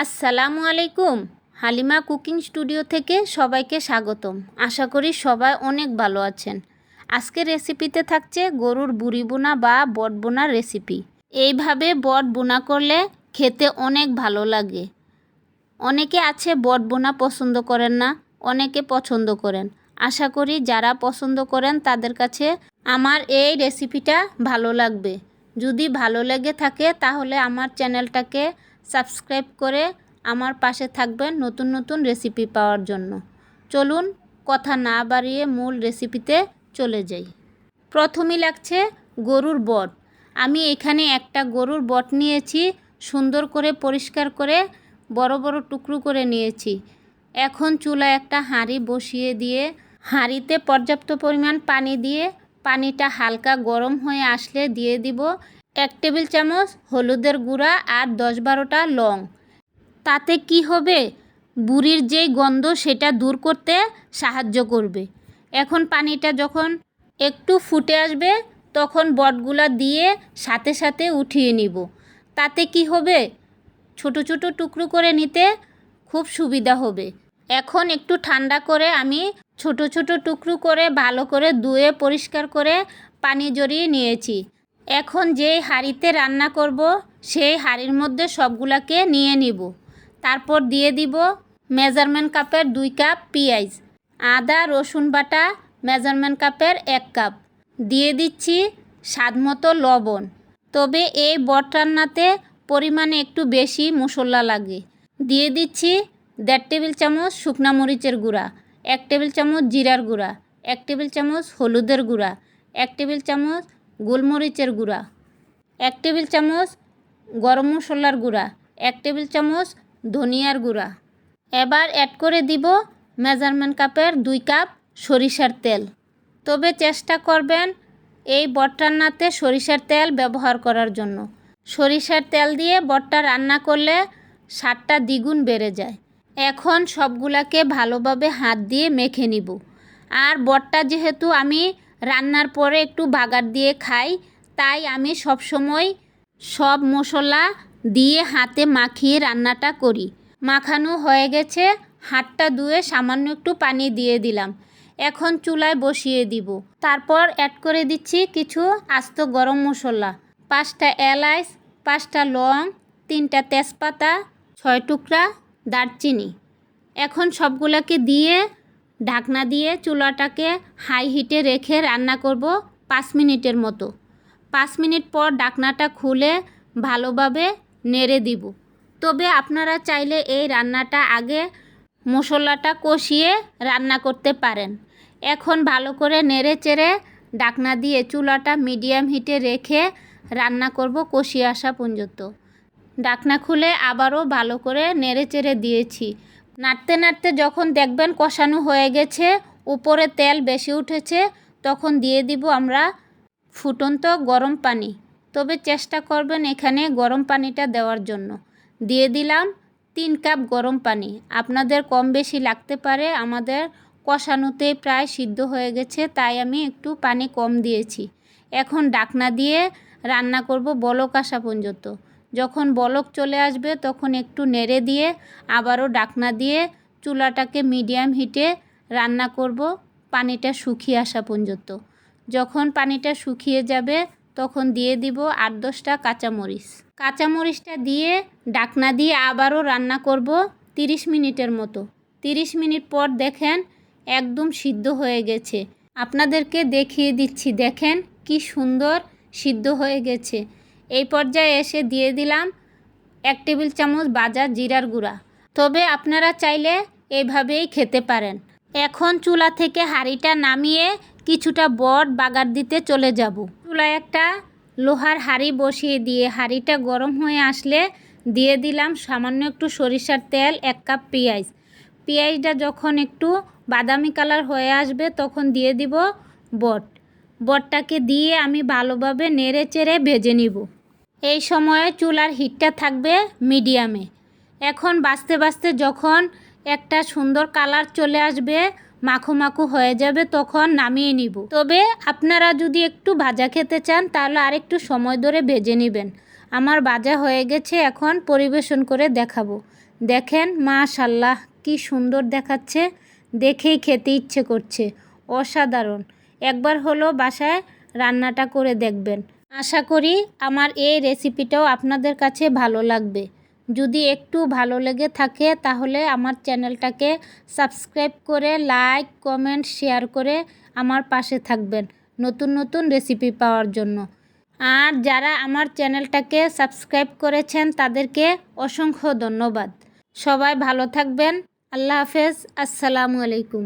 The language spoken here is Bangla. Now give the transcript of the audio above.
আসসালামু আলাইকুম। হালিমা কুকিং স্টুডিও থেকে সবাইকে স্বাগতম। আশা করি সবাই অনেক ভালো আছেন। আজকের রেসিপিতে থাকছে গরুর বুড়ি বোনা বা বট বোনার রেসিপি। এইভাবে বট বোনা করলে খেতে অনেক ভালো লাগে। অনেকে আছে বট বোনা পছন্দ করেন না, অনেকে পছন্দ করেন। আশা করি যারা পছন্দ করেন তাদের কাছে আমার এই রেসিপিটা ভালো লাগবে। যদি ভালো লেগে থাকে তাহলে আমার চ্যানেলটাকে সাবস্ক্রাইব করে আমার পাশে থাকবেন নতুন নতুন রেসিপি পাওয়ার জন্য। চলুন কথা না বাড়িয়ে মূল রেসিপিতে চলে যাই। প্রথমেই লাগছে গরুর বট। আমি এখানে একটা গরুর বট নিয়েছি, সুন্দর করে পরিষ্কার করে বড় বড় টুকরো করে নিয়েছি। এখন চুলায় একটা হাঁড়ি বসিয়ে দিয়ে হাঁড়িতে পর্যাপ্ত পরিমাণ পানি দিয়ে পানিটা হালকা গরম হয়ে আসলে দিয়ে দিব 1 টেবিল চামচ হলুদের গুঁড়া আর 10-12টা লং। তাতে কি হবে, বুড়ির যেই গন্ধ সেটা দূর করতে সাহায্য করবে। এখন পানিটা যখন একটু ফুটে আসবে তখন বটগুলা দিয়ে সাথে সাথে উঠিয়ে নিব। তাতে কি হবে, ছোট ছোট টুকরো করে নিতে খুব সুবিধা হবে। এখন একটু ঠান্ডা করে আমি ছোট ছোট টুকরো করে ভালো করে ধুয়ে পরিষ্কার করে পানি ঝরিয়ে নিয়েছি। এখন যেই হাঁড়িতে রান্না করব সেই হাঁড়ির মধ্যে সবগুলাকে নিয়ে নিব। তারপর দিয়ে দিব মেজারমেন্ট কাপের 2 কাপ পেঁয়াজ, আদা রসুন বাটা মেজারমেন্ট কাপের 1 কাপ, দিয়ে দিচ্ছি স্বাদমতো লবণ। তবে এই বট রান্নাতে পরিমাণে একটু বেশি মশলা লাগে। দিয়ে দিচ্ছি 1.5 টেবিল চামচ শুকনা মরিচের গুঁড়া, 1 টেবিল চামচ জিরার গুঁড়া, 1 টেবিল চামচ হলুদের গুঁড়া, 1 টেবিল চামচ গোলমরিচের গুঁড়া, 1 টেবিল চামচ গরম মশলার গুঁড়া, 1 টেবিল চামচ ধনিয়ার গুঁড়া। এবার অ্যাড করে দিব মেজারমেন্ট কাপের 2 কাপ সরিষার তেল। তবে চেষ্টা করবেন এই বট রান্নাতে সরিষার তেল ব্যবহার করার জন্য। সরিষার তেল দিয়ে বটটা রান্না করলে স্বাদটা দ্বিগুণ বেড়ে যায়। এখন সবগুলাকে ভালোভাবে হাত দিয়ে মেখে নিব। আর বটটা যেহেতু আমি রান্নার পরে একটু বাগার দিয়ে খাই, তাই আমি সবসময় সব মশলা দিয়ে হাতে মাখিয়ে রান্নাটা করি। মাখানো হয়ে গেছে, হাতটা ধুয়ে সামান্য একটু পানি দিয়ে দিলাম। এখন চুলায় বসিয়ে দিব। তারপর অ্যাড করে দিচ্ছি কিছু আস্ত গরম মশলা, 5টা এলাচ, 5টা লং, 3টা তেজপাতা, 6 টুকরা দারচিনি। এখন সবগুলোকে দিয়ে ঢাকনা দিয়ে চুলাটাকে হাই হিটে রেখে রান্না করব 5 মিনিটের মতো। 5 মিনিট পর ঢাকনাটা খুলে ভালোভাবে নেড়ে দিব। তবে আপনারা চাইলে এই রান্নাটা আগে মশলাটা কষিয়ে রান্না করতে পারেন। এখন ভালো করে নেড়ে চেড়ে ঢাকনা দিয়ে চুলাটা মিডিয়াম হিটে রেখে রান্না করব কষিয়ে আসা পর্যন্ত। ঢাকনা খুলে আবারও ভালো করে নেড়ে চেড়ে দিয়েছি। নাড়তে নাড়তে যখন দেখবেন কষানো হয়ে গেছে, উপরে তেল বেশি উঠেছে, তখন দিয়ে দিব আমরা ফুটন্ত গরম পানি। তবে চেষ্টা করবেন এখানে গরম পানিটা দেওয়ার জন্য। দিয়ে দিলাম 3 কাপ গরম পানি। আপনাদের কম বেশি লাগতে পারে, আমাদের কষানোতে প্রায় সিদ্ধ হয়ে গেছে, তাই আমি একটু পানি কম দিয়েছি। এখন ঢাকনা দিয়ে রান্না করব বলক আসা পর্যন্ত। যখন বলক চলে আসবে তখন একটু নেড়ে দিয়ে আবারও ঢাকনা দিয়ে চুলাটাকে মিডিয়াম হিটে রান্না করব পানিটা শুকিয়ে আসা পর্যন্ত। যখন পানিটা শুকিয়ে যাবে তখন দিয়ে দিব 8-10টা কাঁচামরিচ। কাঁচামরিচটা দিয়ে ঢাকনা দিয়ে আবারও রান্না করব 30 মিনিটের মতো। 30 মিনিট পর দেখেন একদম সিদ্ধ হয়ে গেছে। আপনাদেরকে দেখিয়ে দিচ্ছি, দেখেন কি সুন্দর সিদ্ধ হয়ে গেছে। এই পর্যায়ে এসে দিয়ে দিলাম 1 টেবিল চামচ ভাজা জিরার গুঁড়া। তবে আপনারা চাইলে এইভাবেই খেতে পারেন। এখন চুলা থেকে হাঁড়িটা নামিয়ে কিছুটা বট বাগার দিতে চলে যাব। চুলায় একটা লোহার হাঁড়ি বসিয়ে দিয়ে হাঁড়িটা গরম হয়ে আসলে দিয়ে দিলাম সামান্য একটু সরিষার তেল, 1 কাপ পেঁয়াজ। পেঁয়াজটা যখন একটু বাদামি কালার হয়ে আসবে তখন দিয়ে দিব বটটাকে দিয়ে আমি ভালোভাবে নেড়ে চেড়ে ভেজে নিব। এই সময়ে চুলার হিটটা থাকবে মিডিয়ামে। এখন বাছতে বাছতে যখন একটা সুন্দর কালার চলে আসবে, মাখো মাখো হয়ে যাবে, তখন নামিয়ে নিব। তবে আপনারা যদি একটু ভাজা খেতে চান তাহলে আরেকটু সময় ধরে ভেজে নেবেন। আমার ভাজা হয়ে গেছে, এখন পরিবেশন করে দেখাবো। দেখেন মাশাল্লাহ কি সুন্দর দেখাচ্ছে, দেখেই খেতে ইচ্ছে করছে। অসাধারণ। একবার হলো বাসায় রান্নাটা করে দেখবেন। আশা করি আমার এই রেসিপিটাও আপনাদের কাছে ভালো লাগবে। যদি একটু ভালো লেগে থাকে তাহলে আমার চ্যানেলটাকে সাবস্ক্রাইব করে লাইক কমেন্ট শেয়ার করে আমার পাশে থাকবেন নতুন নতুন রেসিপি পাওয়ার জন্য। আর যারা আমার চ্যানেলটাকে সাবস্ক্রাইব করেছেন তাদেরকে অসংখ্য ধন্যবাদ। সবাই ভালো থাকবেন। আল্লাহ হাফেজ। আসসালামু আলাইকুম।